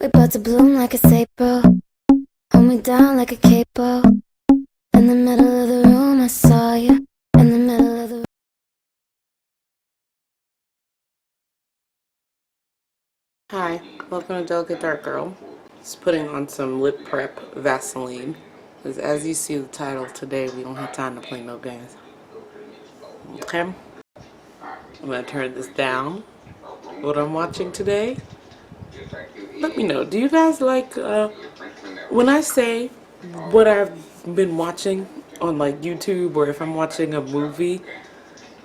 We about to bloom like a April. Hold me down like a capo. In the middle of the room, I saw you. In the middle of the Hi, welcome to Delicate Dark Girl. Just putting on some lip prep Vaseline. Because as you see the title, today we don't have time to play no games. Okay? I'm going to turn this down. What I'm watching today? Let me know. Do you guys like, when I say what I've been watching on like YouTube, or if I'm watching a movie,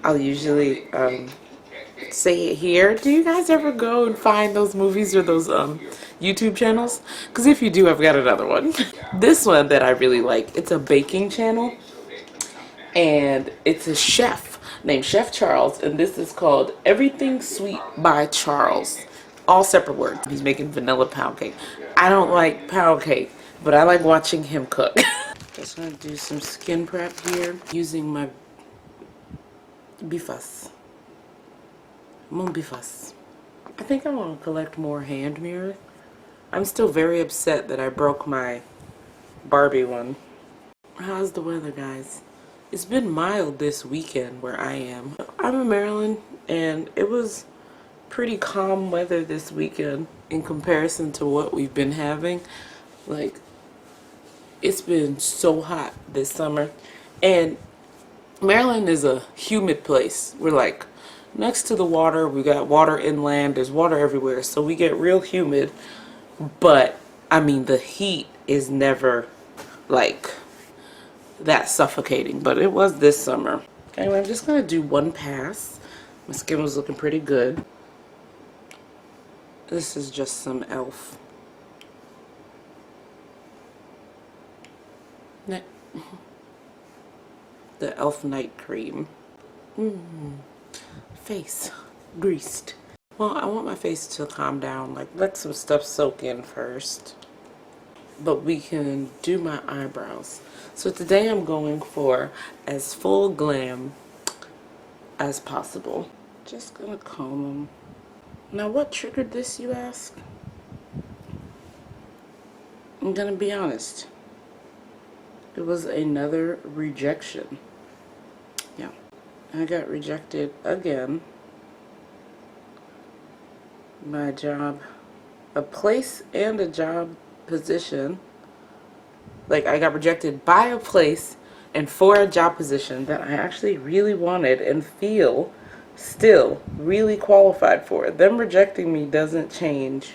I'll usually say it here. Do you guys ever go and find those movies or those YouTube channels? Because if you do, I've got another one. This one that I really like, it's a baking channel, and it's a chef named Chef Charles, and this is called Everything Sweet by Charles. All separate words. He's making vanilla pound cake. I don't like pound cake, but I like watching him cook. Just gonna do some skin prep here using my Bifas. Mon Bifas. I think I want to collect more hand mirrors. I'm still very upset that I broke my Barbie one. How's the weather, guys? It's been mild this weekend where I am. I'm in Maryland, and it was pretty calm weather this weekend in comparison to what we've been having. Like, it's been so hot this summer, and Maryland is a humid place. We're like next to the water. We got water inland. There's water everywhere, so we get real humid. But I mean, the heat is never like that suffocating, but it was this summer. Anyway, I'm just gonna do one pass. My skin was looking pretty good. This is just some e.l.f. The e.l.f. night cream. Face greased. Well, I want my face to calm down, like let some stuff soak in first. But we can do my eyebrows. So today I'm going for as full glam as possible. Just gonna comb them. Now, what triggered this, you ask? I'm gonna be honest. It was another rejection. Yeah, I got rejected again by a job, a place and a job position. Like, I got rejected by a place and for a job position that I actually really wanted and feel still really qualified for. Them rejecting me doesn't change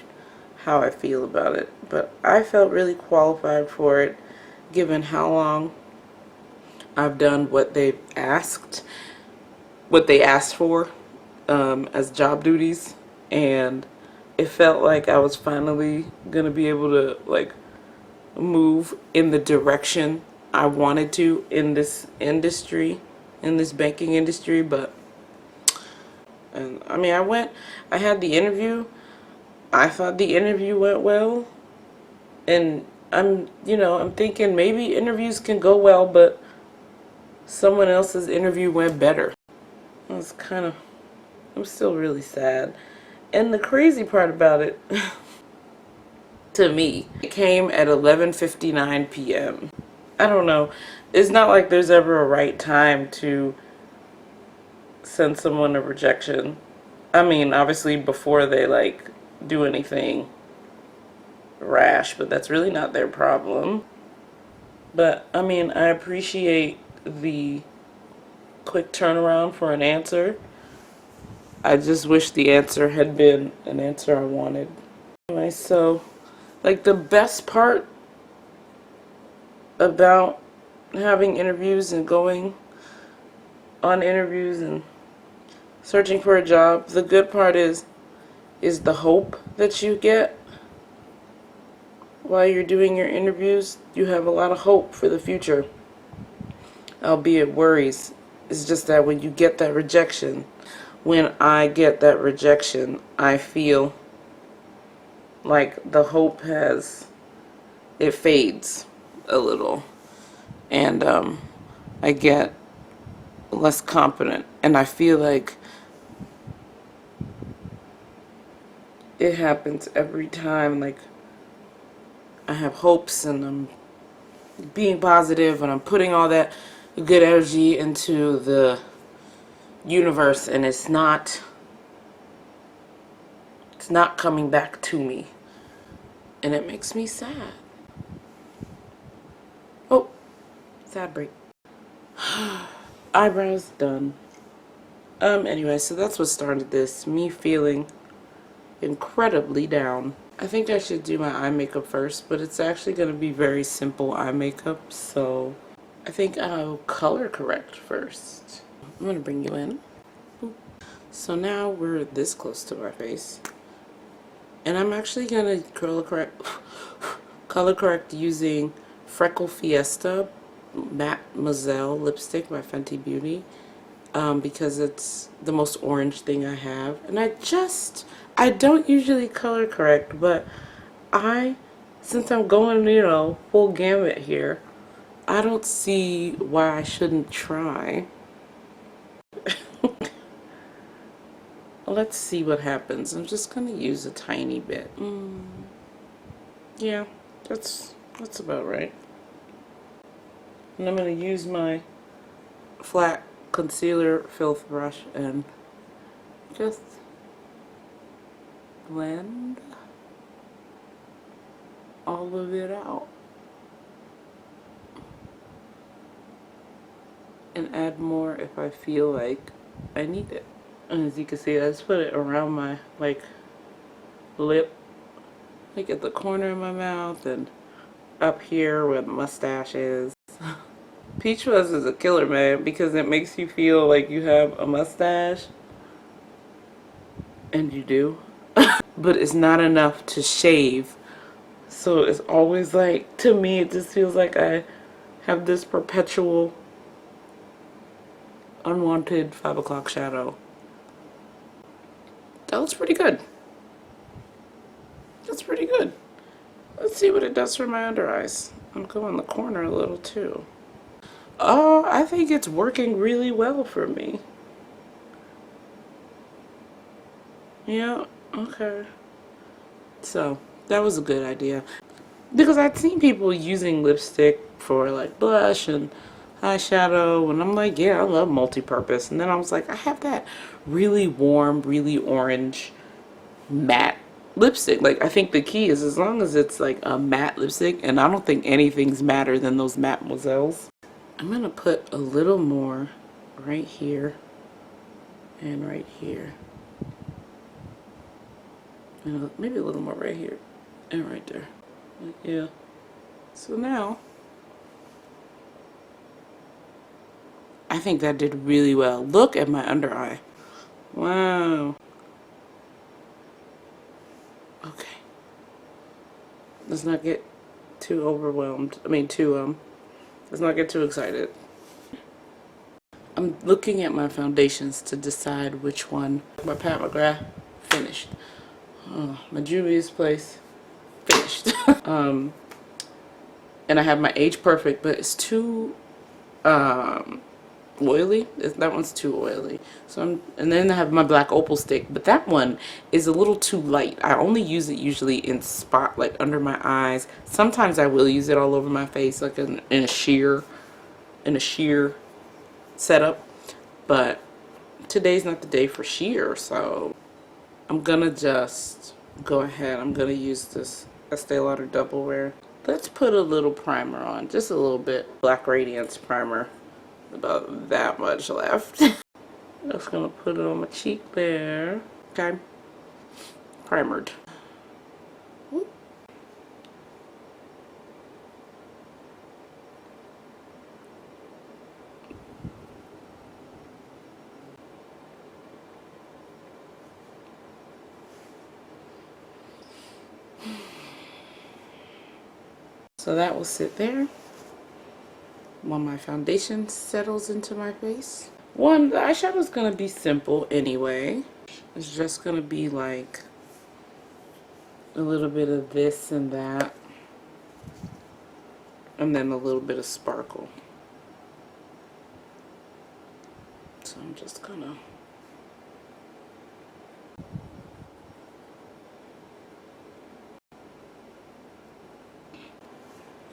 how I feel about it, but I felt really qualified for it given how long I've done what they asked for as job duties, and it felt like I was finally gonna be able to like move in the direction I wanted to in this industry, in this banking industry. But and I mean, I had the interview. I thought the interview went well, and I'm thinking maybe interviews can go well, but someone else's interview went better. I'm still really sad. And the crazy part about it, to me, it came at 11:59 p.m. I don't know. It's not like there's ever a right time to send someone a rejection. I mean, obviously before they like do anything rash, but that's really not their problem. But I mean, I appreciate the quick turnaround for an answer. I just wish the answer had been an answer I wanted. Anyway, so like the best part about having interviews and going on interviews and searching for a job, the good part is the hope that you get while you're doing your interviews. You have a lot of hope for the future, albeit worries. It's just that when you get that rejection, when I get that rejection, I feel like the hope it fades a little, and I get less confident, and I feel like it happens every time. Like, I have hopes and I'm being positive and I'm putting all that good energy into the universe, and it's not coming back to me, and it makes me sad. Oh, sad break. Eyebrows done. Anyway, so that's what started this, me feeling incredibly down. I think I should do my eye makeup first, but it's actually going to be very simple eye makeup, so I think I'll color correct first. I'm going to bring you in. Boop. So now we're this close to my face, and I'm actually going to color correct using Freckle Fiesta Mademoiselle lipstick by Fenty Beauty. Because it's the most orange thing I have. And I don't usually color correct, but since I'm going, full gamut here, I don't see why I shouldn't try. Let's see what happens. I'm just gonna use a tiny bit. Yeah, that's about right. And I'm gonna use my flat concealer filth brush and just blend all of it out and add more if I feel like I need it. And as you can see, I just put it around my lip, like at the corner of my mouth and up here where the mustache is. Peach Fuzz is a killer, man, because it makes you feel like you have a mustache, and you do, but it's not enough to shave. So it's always like, to me, it just feels like I have this perpetual unwanted 5 o'clock shadow. That looks pretty good. That's pretty good. Let's see what it does for my under eyes. I'm going the corner a little too. Oh, I think it's working really well for me. Yeah, okay. So, that was a good idea. Because I'd seen people using lipstick for like blush and eyeshadow, and I'm like, yeah, I love multi-purpose. And then I was like, I have that really warm, really orange matte lipstick. Like, I think the key is as long as it's like a matte lipstick, and I don't think anything's madder than those Mademoiselles. I'm gonna put a little more right here and right here. And maybe a little more right here and right there. Yeah. So now, I think that did really well. Look at my under eye. Wow. Okay. Let's not get too overwhelmed. Let's not get too excited. I'm looking at my foundations to decide which one. My Pat McGrath, finished. My Juvia's Place, finished. And I have my Age Perfect, but it's too oily. That one's too oily. And then I have my Black Opal stick, but that one is a little too light. I only use it usually in spot, like under my eyes. Sometimes I will use it all over my face, like in a sheer setup. But today's not the day for sheer, so I'm gonna just go ahead. I'm gonna use this Estee Lauder Double Wear. Let's put a little primer on, just a little bit. Black Radiance primer, about that much left. Just gonna put it on my cheek there. Okay, primered. Whoop. So that will sit there while my foundation settles into my face. The eyeshadow is gonna be simple anyway. It's just gonna be like a little bit of this and that, and then a little bit of sparkle. So I'm just gonna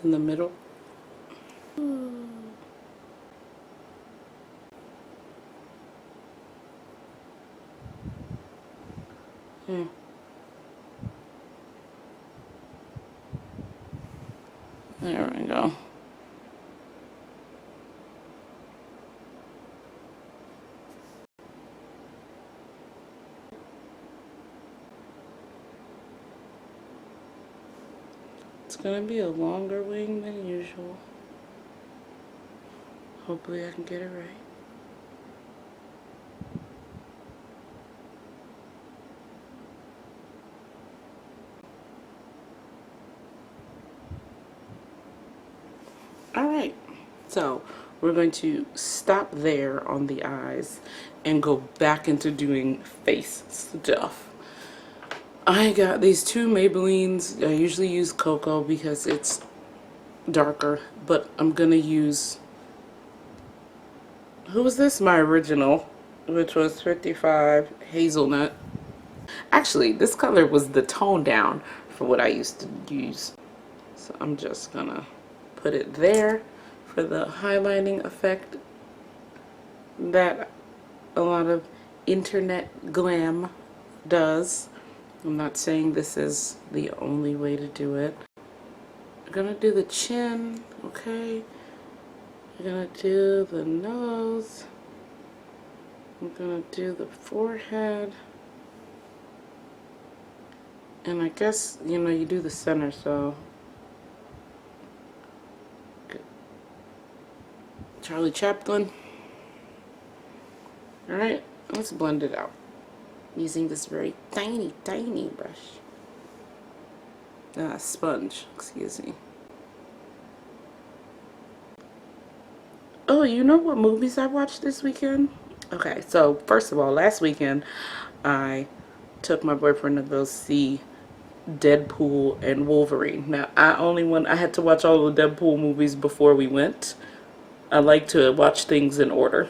in the middle. Hmm. There we go. It's gonna be a longer wing than usual. Hopefully I can get it right. Alright, so we're going to stop there on the eyes and go back into doing face stuff. I got these two Maybellines. I usually use Cocoa because it's darker, but I'm gonna use, who was this? My original, which was 55 Hazelnut. Actually, this color was the tone down for what I used to use. So I'm just gonna put it there for the highlighting effect that a lot of internet glam does. I'm not saying this is the only way to do it. I'm gonna do the chin, okay? I'm gonna do the nose. I'm gonna do the forehead. And I guess, you know, you do the center, so. Good. Charlie Chaplin. Alright, let's blend it out using this very tiny, tiny brush. Sponge, excuse me. Oh, you know what movies I watched this weekend? Okay, so first of all, last weekend I took my boyfriend to go see Deadpool and Wolverine. Now, I had to watch all the Deadpool movies before we went. I like to watch things in order.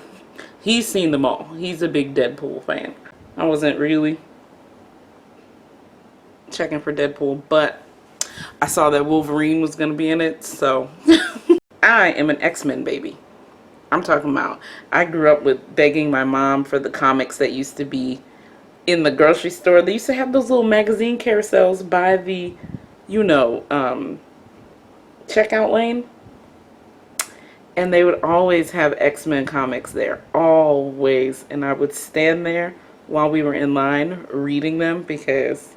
He's seen them all. He's a big Deadpool fan. I wasn't really checking for Deadpool, but I saw that Wolverine was going to be in it, so I am an X-Men baby. I'm talking about, I grew up with begging my mom for the comics that used to be in the grocery store. They used to have those little magazine carousels by the, you know, checkout lane. And they would always have X-Men comics there. Always. And I would stand there while we were in line reading them because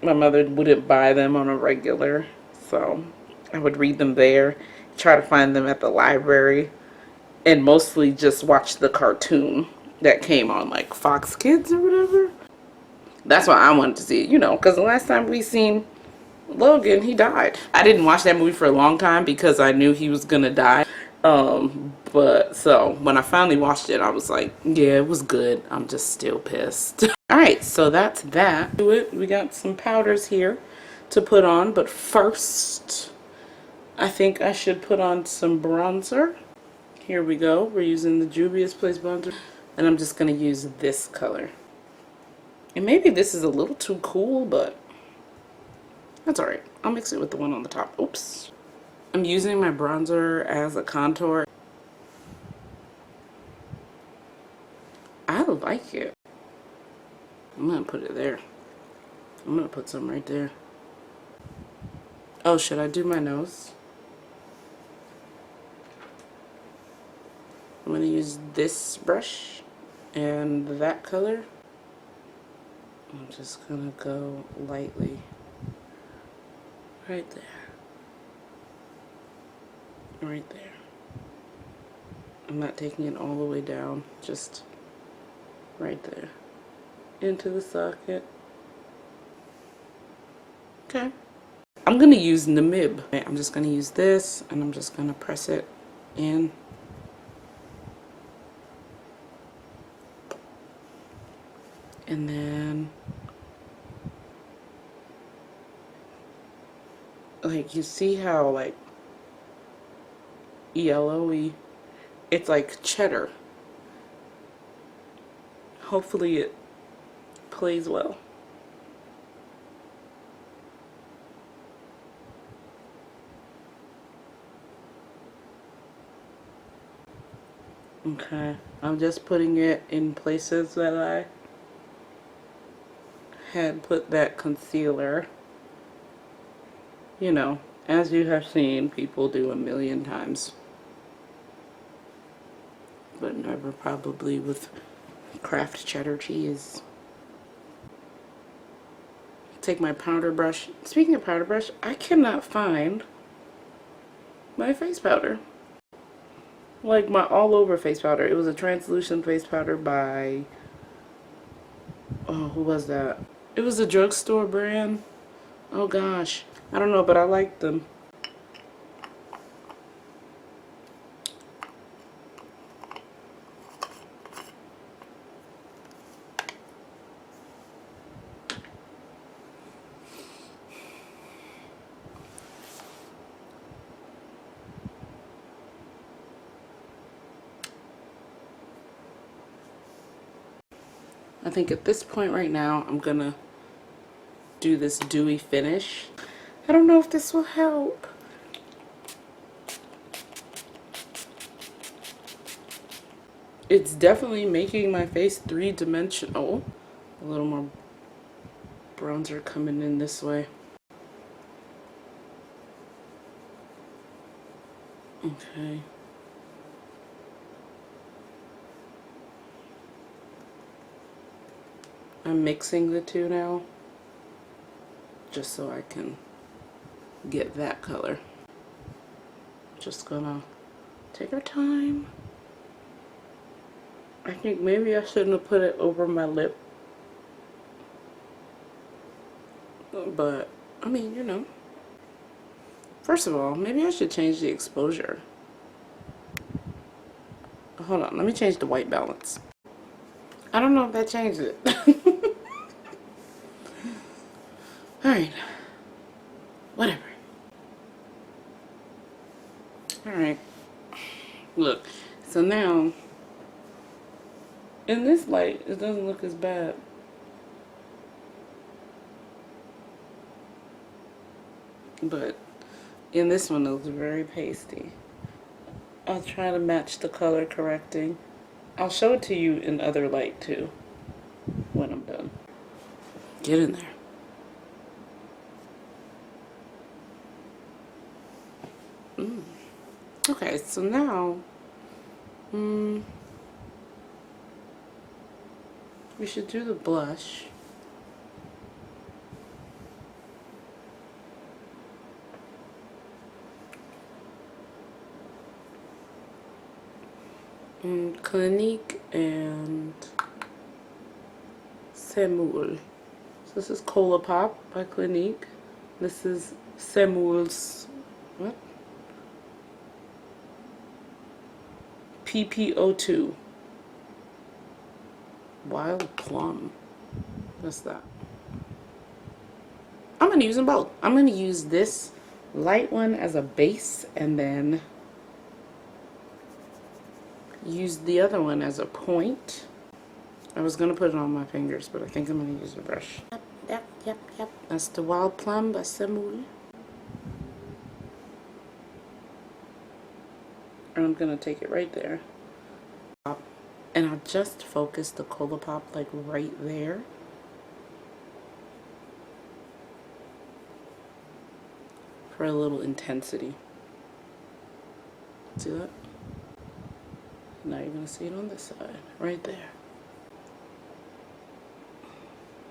my mother wouldn't buy them on a regular. So I would read them there, try to find them at the library, and mostly just watch the cartoon that came on like Fox Kids or whatever. That's why I wanted to see it, you know, because the last time we seen Logan, he died. I didn't watch that movie for a long time because I knew he was gonna die. But so when I finally watched it, I was like, yeah, it was good. I'm just still pissed. Alright, so that's that. Do it. We got some powders here to put on, but first I think I should put on some bronzer. Here we go. We're using the Juvia's Place bronzer, and I'm just gonna use this color. And maybe this is a little too cool, but that's alright. I'll mix it with the one on the top. Oops. I'm using my bronzer as a contour. I like it. I'm gonna put it there. I'm gonna put some right there. Oh, should I do my nose? I'm gonna use this brush and that color. I'm just gonna go lightly right there. Right there. I'm not taking it all the way down, just right there. Into the socket. Okay. I'm gonna use Namib. I'm just gonna use this and I'm just gonna press it in. And then, like, you see how, like, yellowy, it's like cheddar. Hopefully it plays well. Okay, I'm just putting it in places that I had put that concealer. You know, as you have seen people do a million times. But never probably with Kraft cheddar cheese. Take my powder brush. Speaking of powder brush, I cannot find my face powder. Like my all over face powder. It was a translucent face powder by, oh, who was that? It was a drugstore brand. Oh gosh. I don't know, but I liked them. I think at this point right now, I'm gonna do this dewy finish. I don't know if this will help. It's definitely making my face three-dimensional. A little more bronzer coming in this way. Okay. I'm mixing the two now, just so I can get that color. Just gonna take our time. I think maybe I shouldn't have put it over my lip, but I mean, you know. First of all, maybe I should change the exposure. Hold on, let me change the white balance. I don't know if that changed it. Alright. Whatever. Alright. Look, so now, in this light, it doesn't look as bad. But in this one, it looks very pasty. I'll try to match the color correcting. I'll show it to you in other light too when I'm done. Get in there. Okay, so now we should do the blush. Clinique and Semoule. So this is Colourpop by Clinique. This is Semoule's what? PPO2. Wild Plum. What's that? I'm gonna use them both. I'm gonna use this light one as a base and then use the other one as a point. I was gonna put it on my fingers, but I think I'm gonna use a brush. Yep. That's the Wild Plum by Semoule. And I'm gonna take it right there. And I'll just focus the Colourpop like right there. For a little intensity. See that? Now you're gonna see it on this side, right there.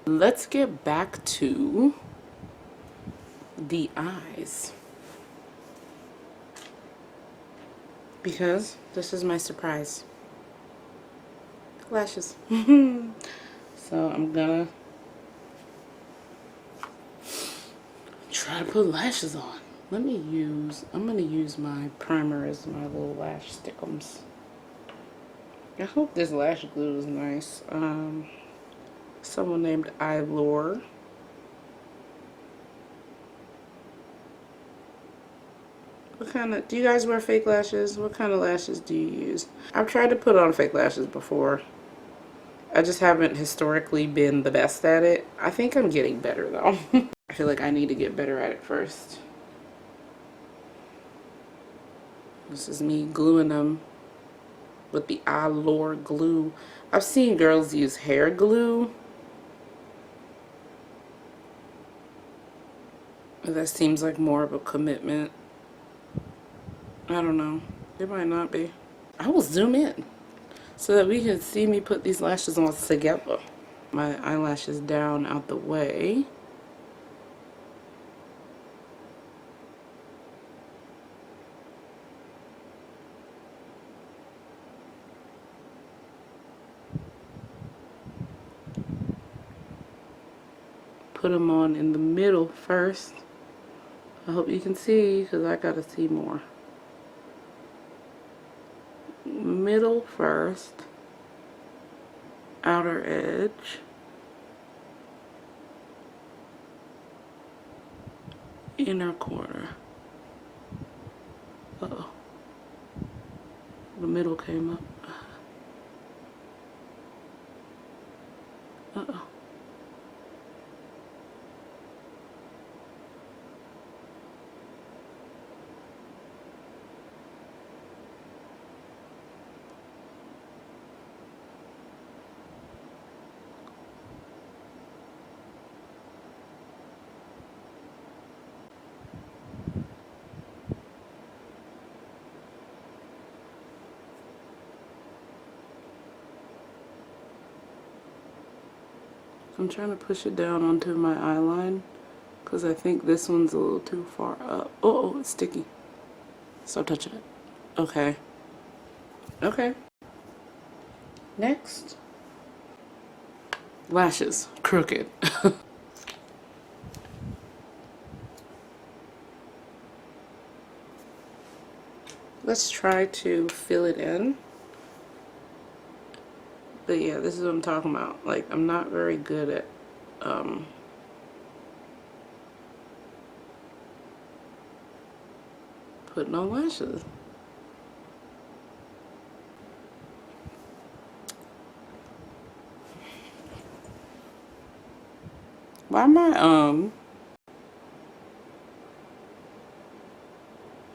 Let's get back to the eyes. Because this is my surprise. Lashes. So I'm gonna try to put lashes on. I'm gonna use my primer as my little lash stickums. I hope this lash glue is nice. Someone named Ilore. What kind of, do you guys wear fake lashes? What kind of lashes do you use? I've tried to put on fake lashes before. I just haven't historically been the best at it. I think I'm getting better though. I feel like I need to get better at it first. This is me gluing them with the Allure glue. I've seen girls use hair glue. That seems like more of a commitment. I don't know. It might not be. I will zoom in so that we can see me put these lashes on together. My eyelashes down out the way. Put them on in the middle first. I hope you can see because I gotta see more. Middle first, outer edge, inner corner. Uh-oh. The middle came up. Uh-oh. I'm trying to push it down onto my eyeline because I think this one's a little too far up. Oh, it's sticky. Stop touching it. Okay. Okay. Next. Lashes. Crooked. Let's try to fill it in. But yeah, this is what I'm talking about. Like, I'm not very good at putting on lashes. Why am I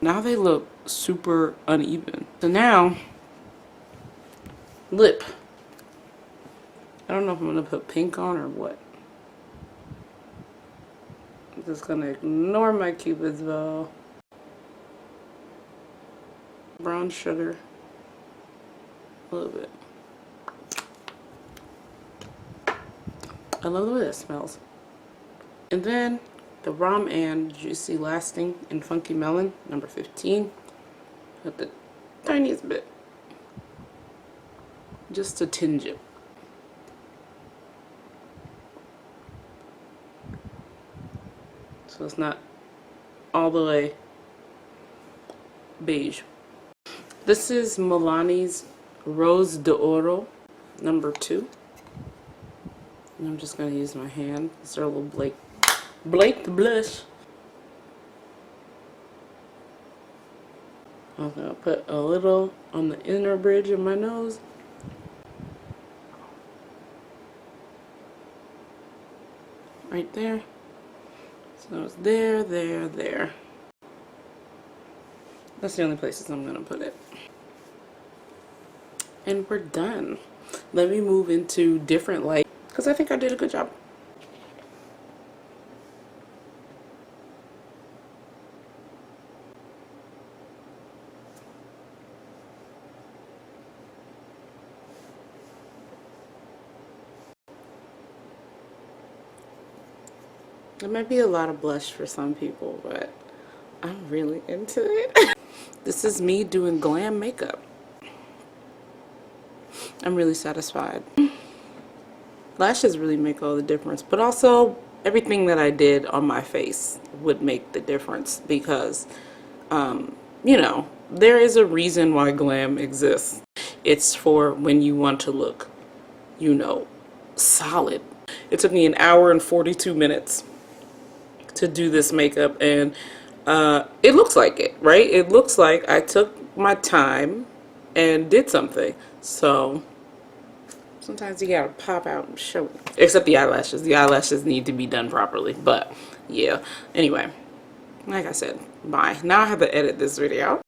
now they look super uneven. So now, lip. I don't know if I'm gonna put pink on or what. I'm just gonna ignore my Cupid's bow. Brown sugar. A little bit. I love the way that smells. And then the Rom and Juicy Lasting in Funky Melon, number 15. With the tiniest bit. Just to tinge it. So it's not all the way beige. This is Milani's Rose d'Oro, number 2. And I'm just going to use my hand. It's our little Blake the blush. I'm going to put a little on the inner bridge of my nose. Right there. So it's there, there, there. That's the only places I'm going to put it. And we're done. Let me move into different light because I think I did a good job. It might be a lot of blush for some people, but I'm really into it. This is me doing glam makeup. I'm really satisfied. Lashes really make all the difference, but also everything that I did on my face would make the difference because, you know, there is a reason why glam exists. It's for when you want to look, you know, solid. It took me 1 hour and 42 minutes to do this makeup, and it looks like it, right? It looks like I took my time and did something. So sometimes you gotta pop out and show it. Except the eyelashes. The eyelashes need to be done properly. But yeah. Anyway, like I said, bye. Now I have to edit this video.